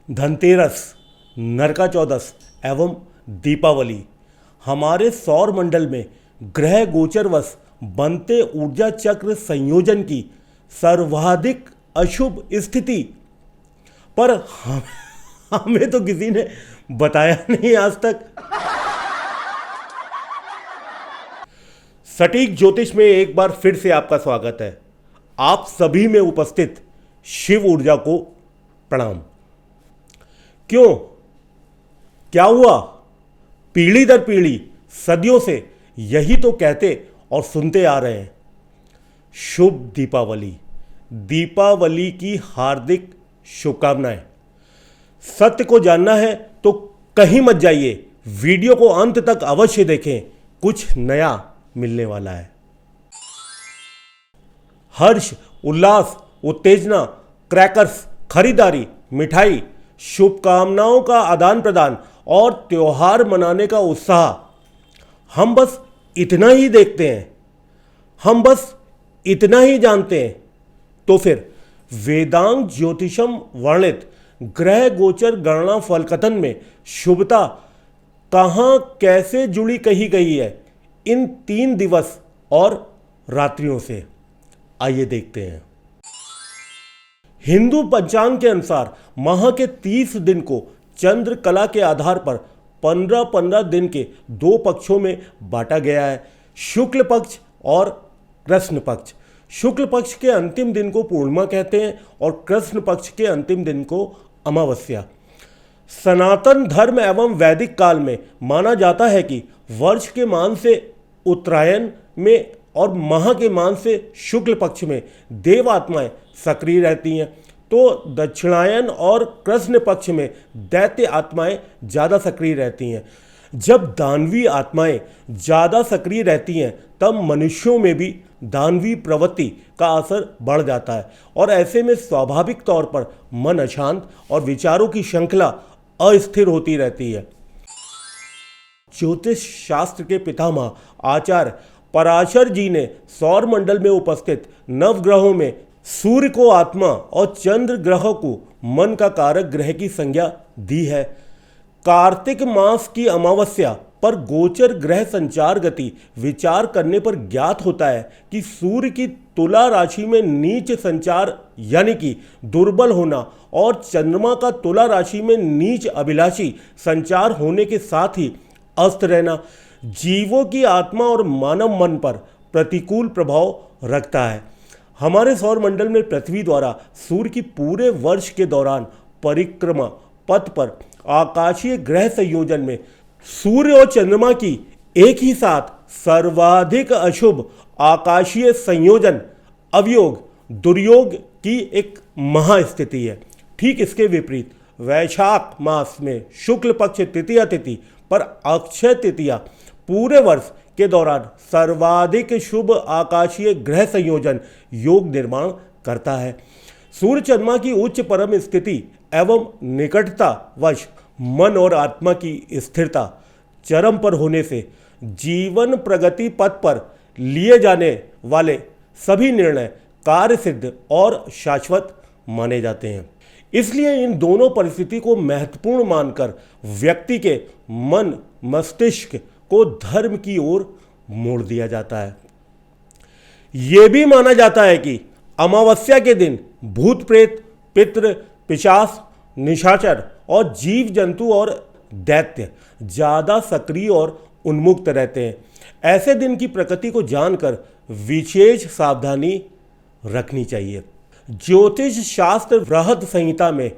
धनतेरस, नरका चौदस एवं दीपावली हमारे सौर मंडल में ग्रह गोचरवश बनते ऊर्जा चक्र संयोजन की सर्वाधिक अशुभ स्थिति पर हमें तो किसी ने बताया नहीं आज तक। सटीक ज्योतिष में एक बार फिर से आपका स्वागत है। आप सभी में उपस्थित शिव ऊर्जा को प्रणाम। क्यों, क्या हुआ? पीढ़ी दर पीढ़ी सदियों से यही तो कहते और सुनते आ रहे हैं। शुभ दीपावली, दीपावली की हार्दिक शुभकामनाएं। सत्य को जानना है तो कहीं मत जाइए, वीडियो को अंत तक अवश्य देखें, कुछ नया मिलने वाला है। हर्ष, उल्लास, उत्तेजना, क्रैकर्स, खरीदारी, मिठाई, शुभकामनाओं का आदान प्रदान और त्योहार मनाने का उत्साह। हम बस इतना ही देखते हैं, हम बस इतना ही जानते हैं। तो फिर वेदांग ज्योतिषम वर्णित ग्रह गोचर गणना फलकथन में शुभता कहां कैसे जुड़ी कही गई है इन 3 दिवस और रात्रियों से? आइए देखते हैं। हिंदू पंचांग के अनुसार माह के 30 दिन को चंद्र कला के आधार पर 15-15 दिन के 2 पक्षों में बांटा गया है, शुक्ल पक्ष और कृष्ण पक्ष। शुक्ल पक्ष के अंतिम दिन को पूर्णिमा कहते हैं और कृष्ण पक्ष के अंतिम दिन को अमावस्या। सनातन धर्म एवं वैदिक काल में माना जाता है कि वर्ष के मान से उत्तरायण में और माह के मान से शुक्ल पक्ष में देव आत्माएं सक्रिय रहती हैं, तो दक्षिणायन और कृष्ण पक्ष में दैत्य आत्माएं ज़्यादा सक्रिय रहती हैं। जब दानवी आत्माएं ज़्यादा सक्रिय रहती हैं तब मनुष्यों में भी दानवी प्रवृत्ति का असर बढ़ जाता है और ऐसे में स्वाभाविक तौर पर मन अशांत और विचारों की श्रृंखला अस्थिर होती रहती है। ज्योतिष शास्त्र के पितामह आचार्य पराशर जी ने सौर मंडल में उपस्थित नवग्रहों में सूर्य को आत्मा और चंद्र ग्रह को मन का कारक ग्रह की संज्ञा दी है। कार्तिक मास की अमावस्या पर गोचर ग्रह संचार गति विचार करने पर ज्ञात होता है कि सूर्य की तुला राशि में नीच संचार यानी कि दुर्बल होना और चंद्रमा का तुला राशि में नीच अभिलाषी संचार होने के साथ ही अस्त रहना जीवों की आत्मा और मानव मन पर प्रतिकूल प्रभाव रखता है। हमारे सौर मंडल में पृथ्वी द्वारा सूर्य की पूरे वर्ष के दौरान परिक्रमा पथ पर आकाशीय ग्रह संयोजन में सूर्य और चंद्रमा की एक ही साथ सर्वाधिक अशुभ आकाशीय संयोजन अवयोग दुर्योग की एक महास्थिति है। ठीक इसके विपरीत वैशाख मास में शुक्ल पक्ष तृतीया तिथि पर अक्षय तृतीया पूरे वर्ष के दौरान सर्वाधिक शुभ आकाशीय ग्रह संयोजन योग निर्माण करता है। सूर्य चंद्रमा की उच्च परम स्थिति एवं निकटता वश मन और आत्मा की स्थिरता चरम पर होने से जीवन प्रगति पथ पर लिए जाने वाले सभी निर्णय कार्य सिद्ध और शाश्वत माने जाते हैं। इसलिए इन दोनों परिस्थिति को महत्वपूर्ण मानकर व्यक्ति के मन मस्तिष्क को धर्म की ओर मोड़ दिया जाता है। यह भी माना जाता है कि अमावस्या के दिन भूत प्रेत पितृ पिशाच निशाचर और जीव जंतु और दैत्य ज़्यादा सक्रिय और उन्मुक्त रहते हैं। ऐसे दिन की प्रकृति को जानकर विशेष सावधानी रखनी चाहिए। ज्योतिष शास्त्र बृहद संहिता में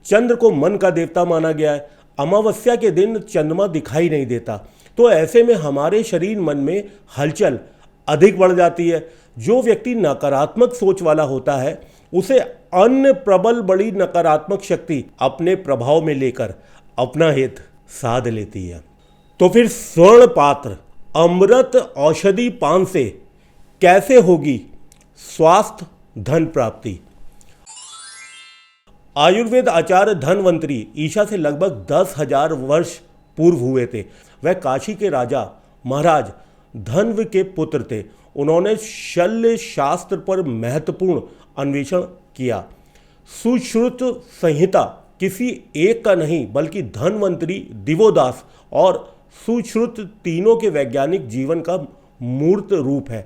चंद्र को मन का देवता माना गया है। अमावस्या के दिन चंद्रमा दिखाई नहीं देता, तो ऐसे में हमारे शरीर मन में हलचल अधिक बढ़ जाती है। जो व्यक्ति नकारात्मक सोच वाला होता है उसे अन्य प्रबल बड़ी नकारात्मक शक्ति अपने प्रभाव में लेकर अपना हित साध लेती है। तो फिर स्वर्ण पात्र अमृत औषधि पान से कैसे होगी स्वास्थ्य धन प्राप्ति? आयुर्वेद आचार्य धन्वंतरी ईशा से लगभग 10,000 वर्ष पूर्व हुए थे। वह काशी के राजा महाराज धन्व के पुत्र थे। उन्होंने शल्य शास्त्र पर महत्वपूर्ण अन्वेषण किया। सुश्रुत संहिता किसी एक का नहीं बल्कि धन्वंतरी, दिवोदास और सुश्रुत तीनों के वैज्ञानिक जीवन का मूर्त रूप है।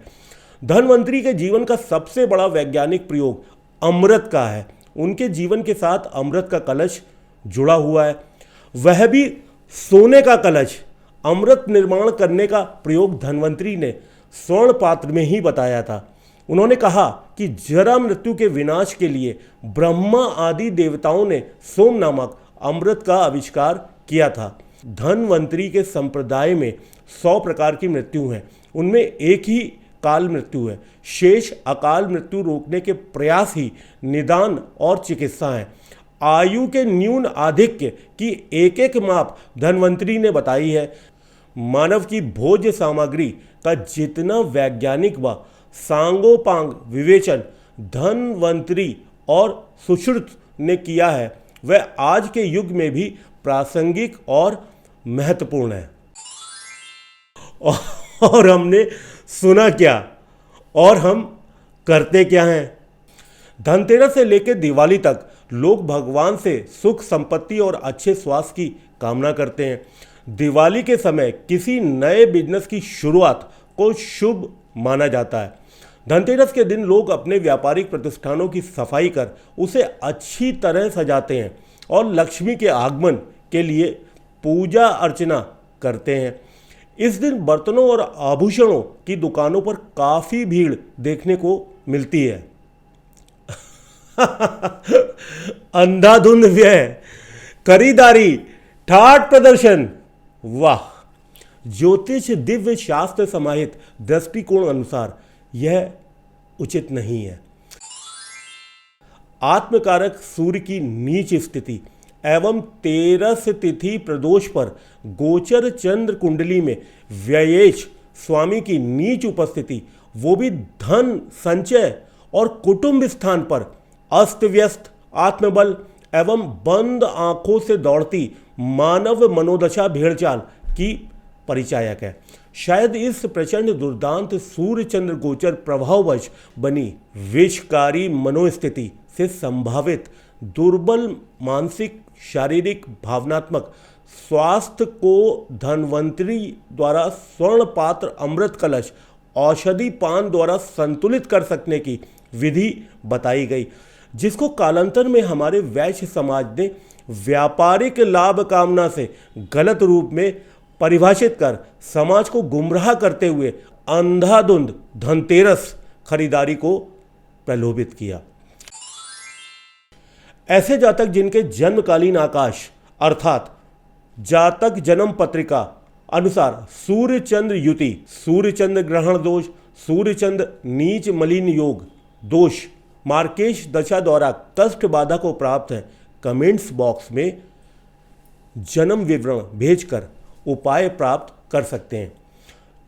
धन्वंतरी के जीवन का सबसे बड़ा वैज्ञानिक प्रयोग अमृत का है। उनके जीवन के साथ अमृत का कलश जुड़ा हुआ है, वह भी सोने का कलश। अमृत निर्माण करने का प्रयोग धन्वंतरी ने स्वर्ण पात्र में ही बताया था। उन्होंने कहा कि जरा मृत्यु के विनाश के लिए ब्रह्मा आदि देवताओं ने सोम नामक अमृत का आविष्कार किया था। धन्वंतरी के संप्रदाय में 100 प्रकार की मृत्यु हैं, उनमें एक ही काल मृत्यु है। शेष अकाल मृत्यु रोकने के प्रयास ही निदान और चिकित्सा है। आयु के न्यून आधिक्य की एक एक माप धन्वंतरी ने बताई है। मानव की भोज्य सामग्री का जितना वैज्ञानिक व सांगोपांग विवेचन धन्वंतरी और सुश्रुत ने किया है, वह आज के युग में भी प्रासंगिक और महत्वपूर्ण है। और हमने सुना क्या और हम करते क्या हैं? धनतेरस से लेकर दिवाली तक लोग भगवान से सुख, संपत्ति और अच्छे स्वास्थ्य की कामना करते हैं। दिवाली के समय किसी नए बिजनेस की शुरुआत को शुभ माना जाता है। धनतेरस के दिन लोग अपने व्यापारिक प्रतिष्ठानों की सफाई कर उसे अच्छी तरह सजाते हैं और लक्ष्मी के आगमन के लिए पूजा अर्चना करते हैं। इस दिन बर्तनों और आभूषणों की दुकानों पर काफ़ी भीड़ देखने को मिलती है। अंधाधुंध व्यय, खरीदारी, ठाट प्रदर्शन, वाह! ज्योतिष दिव्य शास्त्र समाहित दृष्टिकोण अनुसार यह उचित नहीं है। आत्मकारक सूर्य की नीच स्थिति एवं 13 तिथि प्रदोष पर गोचर चंद्र कुंडली में व्ययेश स्वामी की नीच उपस्थिति, वो भी धन संचय और कुटुंब स्थान पर अस्त व्यस्त आत्मबल एवं बंद आंखों से दौड़ती मानव मनोदशा भेड़चाल की परिचायक है। शायद इस प्रचंड दुर्दांत सूर्य चंद्र गोचर प्रभाववश बनी विषकारी मनोस्थिति से संभावित दुर्बल मानसिक, शारीरिक, भावनात्मक स्वास्थ्य को धन्वंतरी द्वारा स्वर्ण पात्र, अमृत कलश, औषधि पान द्वारा संतुलित कर सकने की विधि बताई गई, जिसको कालांतर में हमारे वैश्य समाज ने व्यापारिक लाभ कामना से गलत रूप में परिभाषित कर समाज को गुमराह करते हुए अंधाधुंध धनतेरस खरीदारी को प्रलोभित किया। ऐसे जातक जिनके जन्मकालीन आकाश अर्थात जातक जन्म पत्रिका अनुसार सूर्य चंद्र युति, सूर्य चंद्र ग्रहण दोष, सूर्य चंद्र नीच मलिन योग दोष मार्केश दशा द्वारा कष्ट बाधा को प्राप्त है, कमेंट्स बॉक्स में जन्म विवरण भेजकर उपाय प्राप्त कर सकते हैं।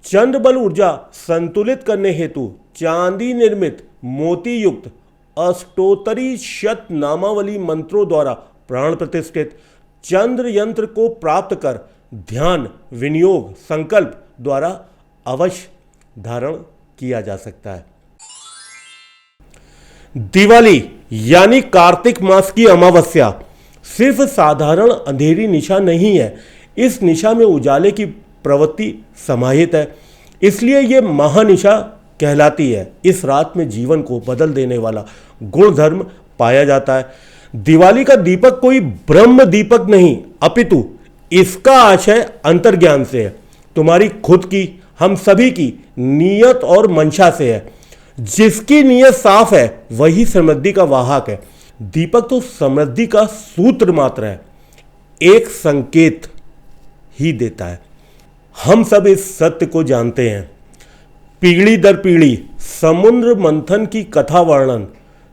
चंद्र बल ऊर्जा संतुलित करने हेतु चांदी निर्मित मोती युक्त अष्टोत्तरी शत नामावली मंत्रों द्वारा प्राण प्रतिष्ठित चंद्र यंत्र को प्राप्त कर ध्यान, विनियोग, संकल्प द्वारा अवश्य धारण किया जा सकता है। दिवाली यानी कार्तिक मास की अमावस्या सिर्फ साधारण अंधेरी निशा नहीं है, इस निशा में उजाले की प्रवृत्ति समाहित है, इसलिए ये महानिशा कहलाती है। इस रात में जीवन को बदल देने वाला गुण धर्म पाया जाता है। दिवाली का दीपक कोई ब्रह्म दीपक नहीं, अपितु इसका आशय अंतर्ज्ञान से है, तुम्हारी खुद की, हम सभी की नीयत और मंशा से है। जिसकी नीयत साफ है वही समृद्धि का वाहक है। दीपक तो समृद्धि का सूत्र मात्र है, एक संकेत ही देता है। हम सब इस सत्य को जानते हैं। पीढ़ी दर पीढ़ी समुद्र मंथन की कथा वर्णन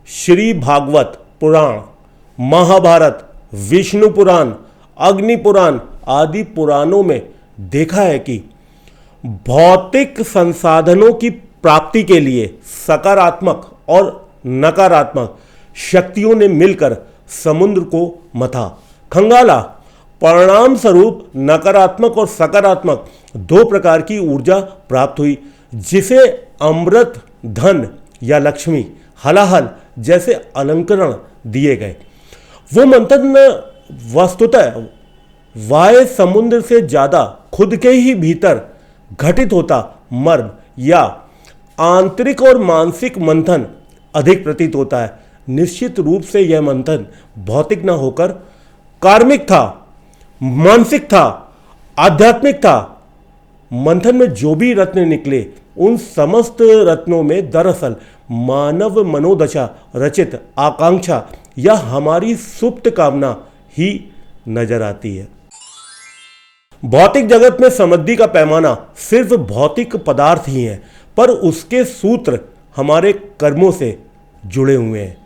श्री भागवत पुराण, महाभारत, विष्णु पुराण, अग्नि पुराण आदि पुराणों में देखा है कि भौतिक संसाधनों की प्राप्ति के लिए सकारात्मक और नकारात्मक शक्तियों ने मिलकर समुद्र को मथा, खंगाला। परिणाम स्वरूप नकारात्मक और सकारात्मक दो प्रकार की ऊर्जा प्राप्त हुई, जिसे अमृत, धन या लक्ष्मी, हलाहल जैसे अलंकरण दिए गए। वो मंथन वस्तुतः वाय समुद्र से ज्यादा खुद के ही भीतर घटित होता मर्म या आंतरिक और मानसिक मंथन अधिक प्रतीत होता है। निश्चित रूप से यह मंथन भौतिक न होकर कार्मिक था, मानसिक था, आध्यात्मिक था। मंथन में जो भी रत्न निकले उन समस्त रत्नों में दरअसल मानव मनोदशा, रचित आकांक्षा या हमारी सुप्त कामना ही नजर आती है। भौतिक जगत में समृद्धि का पैमाना सिर्फ भौतिक पदार्थ ही है, पर उसके सूत्र हमारे कर्मों से जुड़े हुए हैं।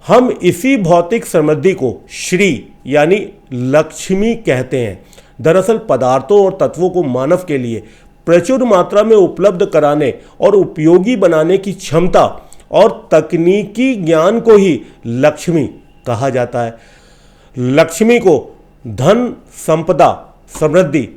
हम इसी भौतिक समृद्धि को श्री यानी लक्ष्मी कहते हैं। दरअसल पदार्थों और तत्वों को मानव के लिए प्रचुर मात्रा में उपलब्ध कराने और उपयोगी बनाने की क्षमता और तकनीकी ज्ञान को ही लक्ष्मी कहा जाता है। लक्ष्मी को धन, संपदा, समृद्धि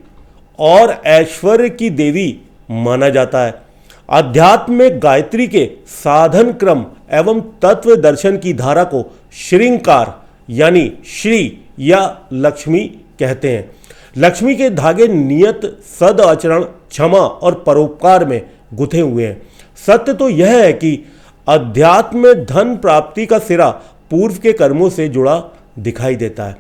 और ऐश्वर्य की देवी माना जाता है। अध्यात्म में गायत्री के साधन क्रम एवं तत्व दर्शन की धारा को श्रृंगार यानी श्री या लक्ष्मी कहते हैं। लक्ष्मी के धागे नियत सद आचरण, क्षमा और परोपकार में गुथे हुए हैं। सत्य तो यह है कि अध्यात्म में धन प्राप्ति का सिरा पूर्व के कर्मों से जुड़ा दिखाई देता है।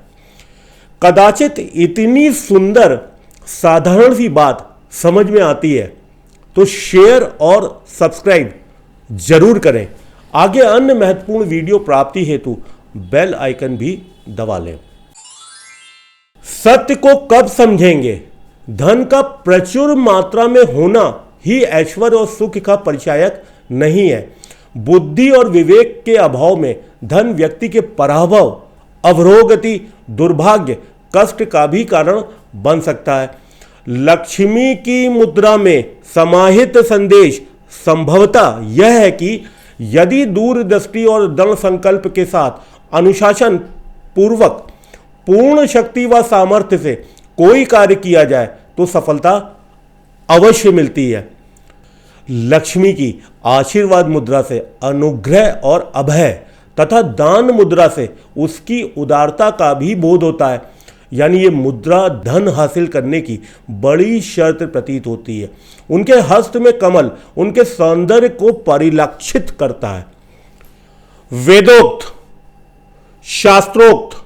कदाचित इतनी सुंदर साधारण सी बात समझ में आती है तो शेयर और सब्सक्राइब जरूर करें। आगे अन्य महत्वपूर्ण वीडियो प्राप्ति हेतु बेल आइकन भी दबा लें। सत्य को कब समझेंगे? धन का प्रचुर मात्रा में होना ही ऐश्वर्य और सुख का परिचायक नहीं है। बुद्धि और विवेक के अभाव में धन व्यक्ति के पराभव, अवरोगति, दुर्भाग्य, कष्ट का भी कारण बन सकता है। लक्ष्मी की मुद्रा में समाहित संदेश संभवतः यह है कि यदि दूरदृष्टि और दृढ़ संकल्प के साथ अनुशासन पूर्वक पूर्ण शक्ति व सामर्थ्य से कोई कार्य किया जाए तो सफलता अवश्य मिलती है। लक्ष्मी की आशीर्वाद मुद्रा से अनुग्रह और अभय तथा दान मुद्रा से उसकी उदारता का भी बोध होता है। यानी ये मुद्रा धन हासिल करने की बड़ी शर्त प्रतीत होती है। उनके हस्त में कमल उनके सौंदर्य को परिलक्षित करता है। वेदोक्त, शास्त्रोक्त,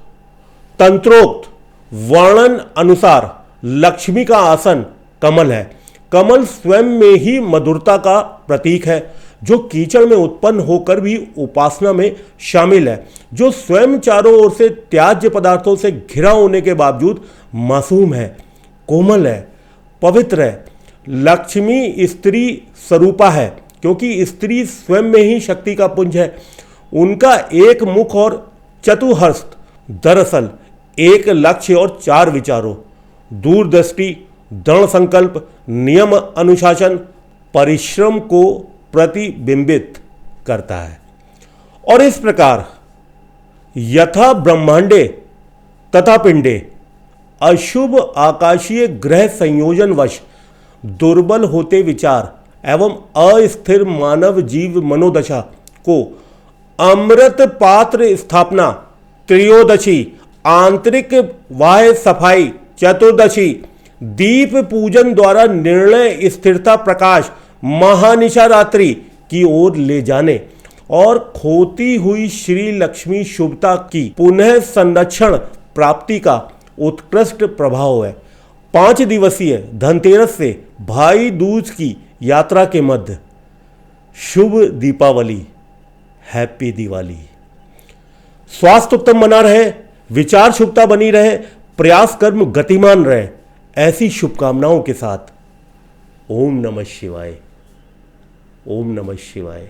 तंत्रोक्त वर्णन अनुसार लक्ष्मी का आसन कमल है। कमल स्वयं में ही मधुरता का प्रतीक है, जो कीचड़ में उत्पन्न होकर भी उपासना में शामिल है, जो स्वयं चारों ओर से त्याज्य पदार्थों से घिरा होने के बावजूद मासूम है, कोमल है, पवित्र है। लक्ष्मी स्त्री स्वरूपा है, क्योंकि स्त्री स्वयं में ही शक्ति का पुंज है। उनका एक मुख और चतुहस्त दरअसल एक लक्ष्य और चार विचारों, दूरदृष्टि, दृढ़ संकल्प, नियम अनुशासन, परिश्रम को प्रतिबिंबित करता है। और इस प्रकार यथा ब्रह्मांडे तथा पिंडे अशुभ आकाशीय ग्रह संयोजनवश दुर्बल होते विचार एवं अस्थिर मानव जीव मनोदशा को अमृत पात्र स्थापना, त्रयोदशी आंतरिक वाह्य सफाई, चतुर्दशी दीप पूजन द्वारा निर्णय स्थिरता प्रकाश महानिशा रात्रि की ओर ले जाने और खोती हुई श्री लक्ष्मी शुभता की पुनः संरक्षण प्राप्ति का उत्कृष्ट प्रभाव है। 5 दिवसीय धनतेरस से भाई दूज की यात्रा के मध्य शुभ दीपावली, हैप्पी दिवाली। स्वास्थ्य उत्तम बना रहे, विचार शुभता बनी रहे, प्रयास कर्म गतिमान रहे, ऐसी शुभकामनाओं के साथ ओम नमः शिवाय, ओम नमः शिवाय।